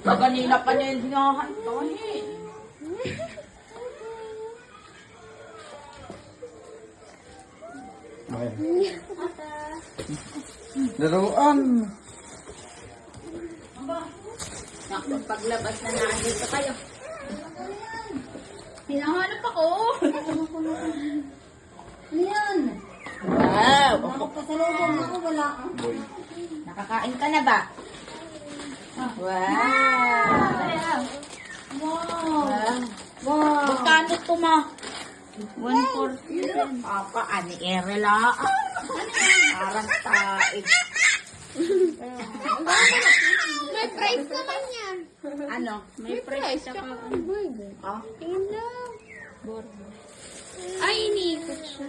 Kaganina pa niya yung dinahan. Tony. Laruan. Naku, paglabas na nandito kayo. Hinahanap ako. Ano yan? Wow. Nakapasalubong ako, wala. Nakakain ka na ba? Wow. Wow. Wow. Magkano ito ma? 140. Papa, ani Erela. Parang taig. May price naman yan. Ano? May price. Oh? Tingin lang. Ay, iniikot siya.